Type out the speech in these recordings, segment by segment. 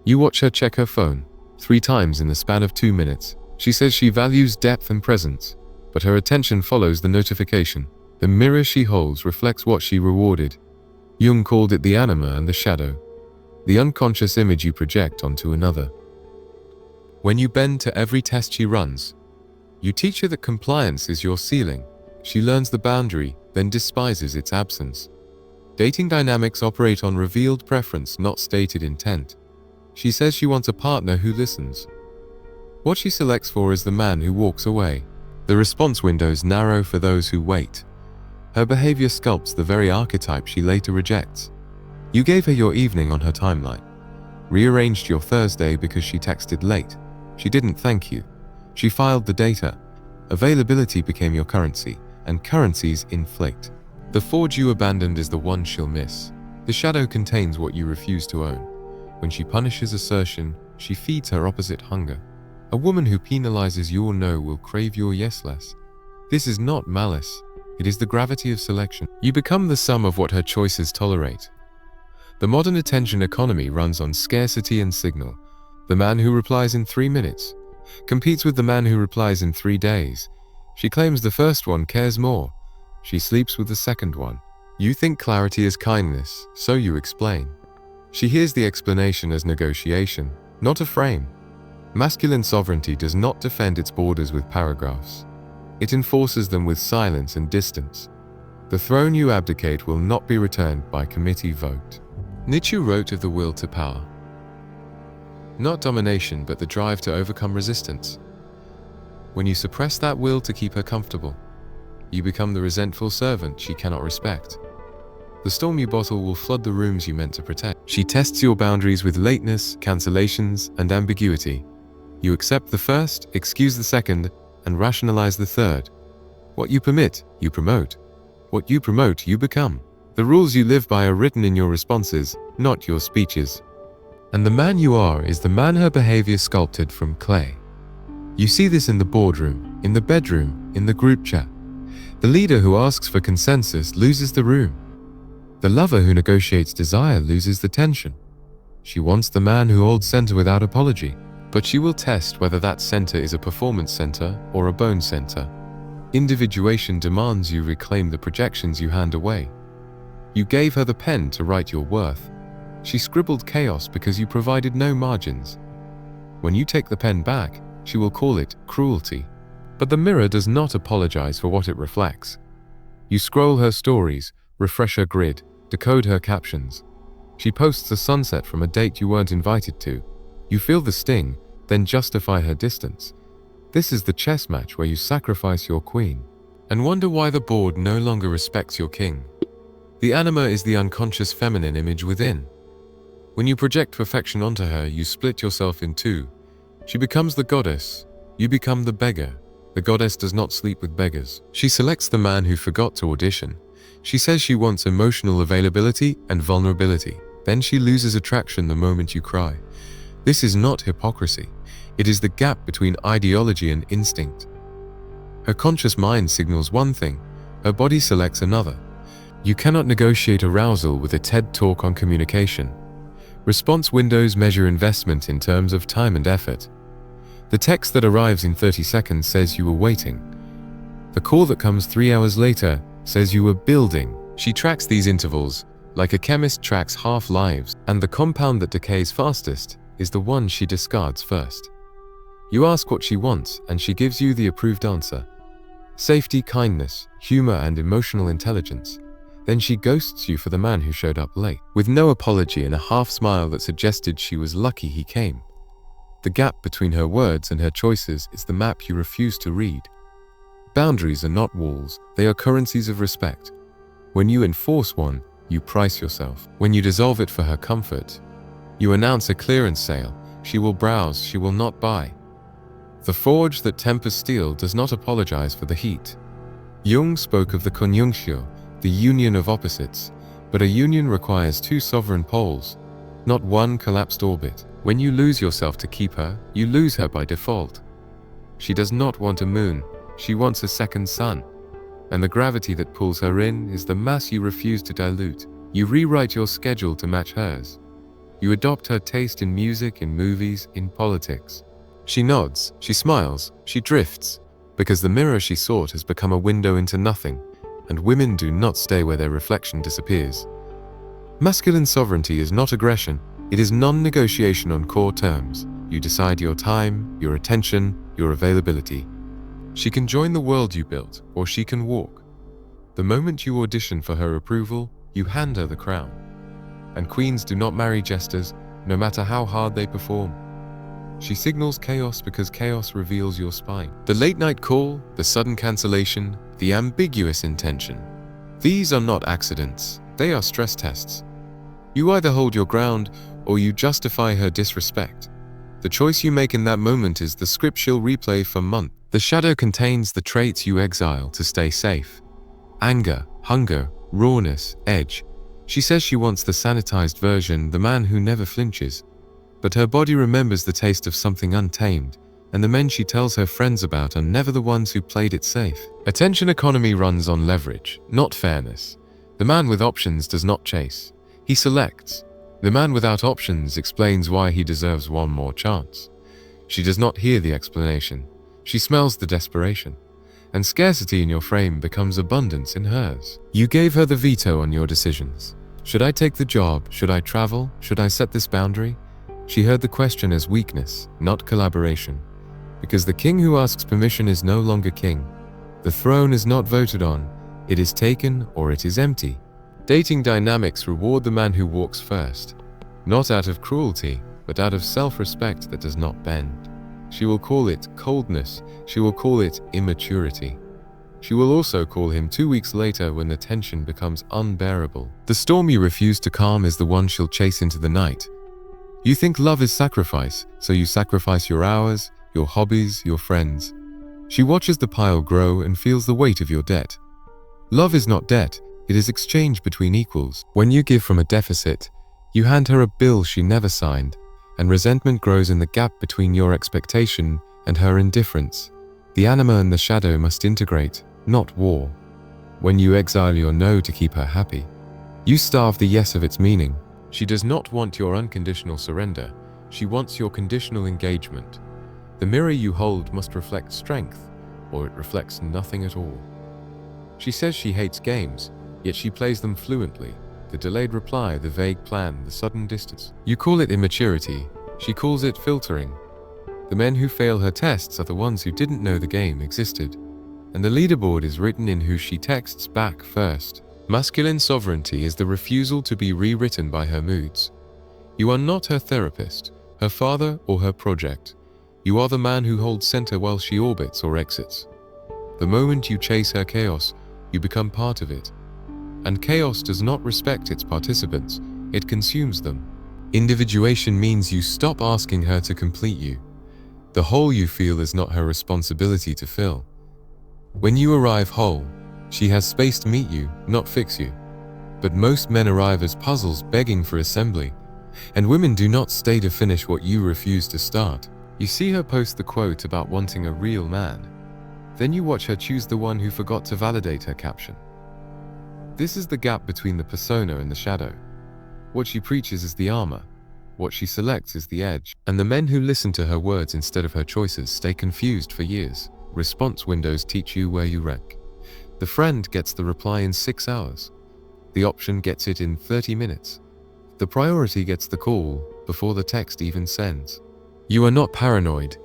You watch her check her phone 3 times in the span of 2 minutes. She says she values depth and presence, but her attention follows the notification. The mirror she holds reflects what she rewarded. Jung called it the anima and the shadow, the unconscious image you project onto another. When you bend to every test she runs, you teach her that compliance is your ceiling. She learns the boundary, then despises its absence. Dating dynamics operate on revealed preference, not stated intent. She says she wants a partner who listens. What she selects for is the man who walks away. The response windows narrow for those who wait. Her behavior sculpts the very archetype she later rejects. You gave her your evening on her timeline, rearranged your Thursday because she texted late. She didn't thank you. She filed the data. Availability became your currency, and currencies inflate. The forge you abandoned is the one she'll miss. The shadow contains what you refuse to own. When she punishes assertion, she feeds her opposite hunger. A woman who penalizes your no will crave your yes less. This is not malice. It is the gravity of selection. You become the sum of what her choices tolerate. The modern attention economy runs on scarcity and signal. The man who replies in 3 minutes competes with the man who replies in 3 days. She claims the first one cares more. She sleeps with the second one. You think clarity is kindness, so you explain. She hears the explanation as negotiation, not a frame. Masculine sovereignty does not defend its borders with paragraphs. It enforces them with silence and distance. The throne you abdicate will not be returned by committee vote. Nietzsche wrote of the will to power. Not domination, but the drive to overcome resistance. When you suppress that will to keep her comfortable, you become the resentful servant she cannot respect. The storm you bottle will flood the rooms you meant to protect. She tests your boundaries with lateness, cancellations, and ambiguity. You accept the first, excuse the second, and rationalize the third. What you permit, you promote. What you promote, you become. The rules you live by are written in your responses, not your speeches. And the man you are is the man her behavior sculpted from clay. You see this in the boardroom, in the bedroom, in the group chat. The leader who asks for consensus loses the room. The lover who negotiates desire loses the tension. She wants the man who holds center without apology, but she will test whether that center is a performance center or a bone center. Individuation demands you reclaim the projections you hand away. You gave her the pen to write your worth. She scribbled chaos because you provided no margins. When you take the pen back, she will call it cruelty. But the mirror does not apologize for what it reflects. You scroll her stories, refresh her grid, decode her captions. She posts a sunset from a date you weren't invited to. You feel the sting, then justify her distance. This is the chess match where you sacrifice your queen and wonder why the board no longer respects your king. The anima is the unconscious feminine image within. When you project perfection onto her, you split yourself in two. She becomes the goddess. You become the beggar. The goddess does not sleep with beggars. She selects the man who forgot to audition. She says she wants emotional availability and vulnerability. Then she loses attraction the moment you cry. This is not hypocrisy. It is the gap between ideology and instinct. Her conscious mind signals one thing. Her body selects another. You cannot negotiate arousal with a TED talk on communication. Response windows measure investment in terms of time and effort. The text that arrives in 30 seconds says you were waiting. The call that comes 3 hours later says you were building. She tracks these intervals like a chemist tracks half-lives, and the compound that decays fastest is the one she discards first. You ask what she wants, and she gives you the approved answer. Safety, kindness, humor, and emotional intelligence. Then she ghosts you for the man who showed up late, with no apology and a half-smile that suggested she was lucky he came. The gap between her words and her choices is the map you refuse to read. Boundaries are not walls, they are currencies of respect. When you enforce one, you price yourself. When you dissolve it for her comfort, you announce a clearance sale. She will browse, she will not buy. The forge that tempers steel does not apologize for the heat. Jung spoke of the conjunctio, the union of opposites, but a union requires two sovereign poles, not one collapsed orbit. When you lose yourself to keep her, you lose her by default. She does not want a moon, she wants a second sun. And the gravity that pulls her in is the mass you refuse to dilute. You rewrite your schedule to match hers. You adopt her taste in music, in movies, in politics. She nods, she smiles, she drifts, because the mirror she sought has become a window into nothing, and women do not stay where their reflection disappears. Masculine sovereignty is not aggression, it is non-negotiation on core terms. You decide your time, your attention, your availability. She can join the world you built, or she can walk. The moment you audition for her approval, you hand her the crown. And queens do not marry jesters, no matter how hard they perform. She signals chaos because chaos reveals your spine. The late-night call, the sudden cancellation, the ambiguous intention. These are not accidents, they are stress tests. You either hold your ground, or you justify her disrespect. The choice you make in that moment is the script she'll replay for months. The shadow contains the traits you exile to stay safe. Anger, hunger, rawness, edge. She says she wants the sanitized version, the man who never flinches. But her body remembers the taste of something untamed, and the men she tells her friends about are never the ones who played it safe. Attention economy runs on leverage, not fairness. The man with options does not chase. He selects. The man without options explains why he deserves one more chance. She does not hear the explanation. She smells the desperation. And scarcity in your frame becomes abundance in hers. You gave her the veto on your decisions. Should I take the job? Should I travel? Should I set this boundary? She heard the question as weakness, not collaboration. Because the king who asks permission is no longer king. The throne is not voted on. It is taken or it is empty. Dating dynamics reward the man who walks first. Not out of cruelty, but out of self-respect that does not bend. She will call it coldness. She will call it immaturity. She will also call him 2 weeks later when the tension becomes unbearable. The storm you refuse to calm is the one she'll chase into the night. You think love is sacrifice, so you sacrifice your hours, your hobbies, your friends. She watches the pile grow and feels the weight of your debt. Love is not debt, it is exchange between equals. When you give from a deficit, you hand her a bill she never signed, and resentment grows in the gap between your expectation and her indifference. The anima and the shadow must integrate, not war. When you exile your no to keep her happy, you starve the yes of its meaning. She does not want your unconditional surrender, she wants your conditional engagement. The mirror you hold must reflect strength, or it reflects nothing at all. She says she hates games, yet she plays them fluently. The delayed reply, the vague plan, the sudden distance. You call it immaturity, she calls it filtering. The men who fail her tests are the ones who didn't know the game existed. And the leaderboard is written in who she texts back first. Masculine sovereignty is the refusal to be rewritten by her moods. You are not her therapist, her father, or her project. You are the man who holds center while she orbits or exits. The moment you chase her chaos, you become part of it. And chaos does not respect its participants, it consumes them. Individuation means you stop asking her to complete you. The hole you feel is not her responsibility to fill. When you arrive whole, she has space to meet you, not fix you. But most men arrive as puzzles begging for assembly, and women do not stay to finish what you refuse to start. You see her post the quote about wanting a real man. Then you watch her choose the one who forgot to validate her caption. This is the gap between the persona and the shadow. What she preaches is the armor. What she selects is the edge. And the men who listen to her words instead of her choices stay confused for years. Response windows teach you where you rank. The friend gets the reply in 6 hours. The option gets it in 30 minutes. The priority gets the call before the text even sends. You are not paranoid.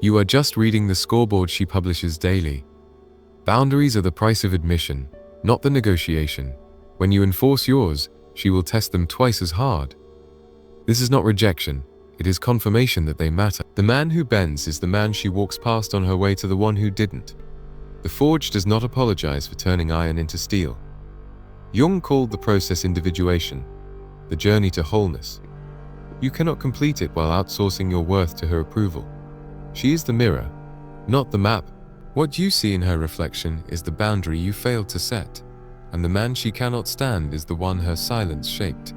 You are just reading the scoreboard she publishes daily. Boundaries are the price of admission, not the negotiation. When you enforce yours, she will test them twice as hard. This is not rejection, it is confirmation that they matter. The man who bends is the man she walks past on her way to the one who didn't. The forge does not apologize for turning iron into steel. Jung called the process individuation, the journey to wholeness. You cannot complete it while outsourcing your worth to her approval. She is the mirror, not the map. What you see in her reflection is the boundary you failed to set, and the man she cannot stand is the one her silence shaped.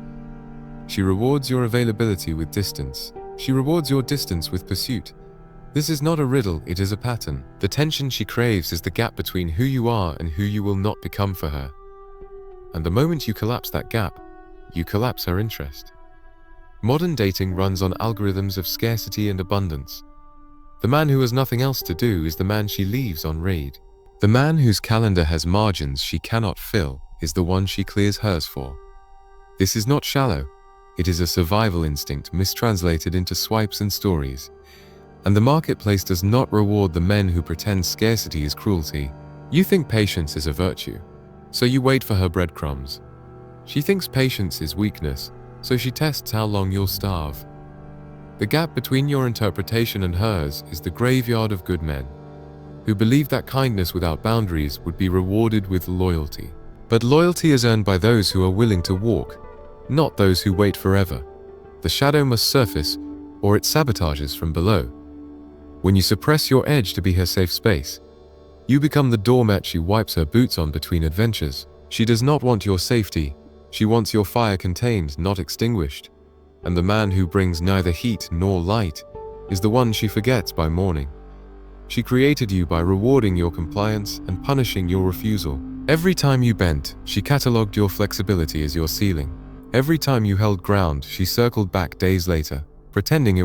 She rewards your availability with distance. She rewards your distance with pursuit. This is not a riddle, it is a pattern. The tension she craves is the gap between who you are and who you will not become for her. And the moment you collapse that gap, you collapse her interest. Modern dating runs on algorithms of scarcity and abundance. The man who has nothing else to do is the man she leaves on read. The man whose calendar has margins she cannot fill is the one she clears hers for. This is not shallow. It is a survival instinct mistranslated into swipes and stories. And the marketplace does not reward the men who pretend scarcity is cruelty. You think patience is a virtue, so you wait for her breadcrumbs. She thinks patience is weakness, so she tests how long you'll starve. The gap between your interpretation and hers is the graveyard of good men, who believe that kindness without boundaries would be rewarded with loyalty. But loyalty is earned by those who are willing to walk, not those who wait forever. The shadow must surface, or it sabotages from below. When you suppress your edge to be her safe space, you become the doormat she wipes her boots on between adventures. She does not want your safety. She wants your fire contained, not extinguished. And the man who brings neither heat nor light is the one she forgets by morning. She created you by rewarding your compliance and punishing your refusal. Every time you bent, she catalogued your flexibility as your ceiling. Every time you held ground, she circled back days later, pretending it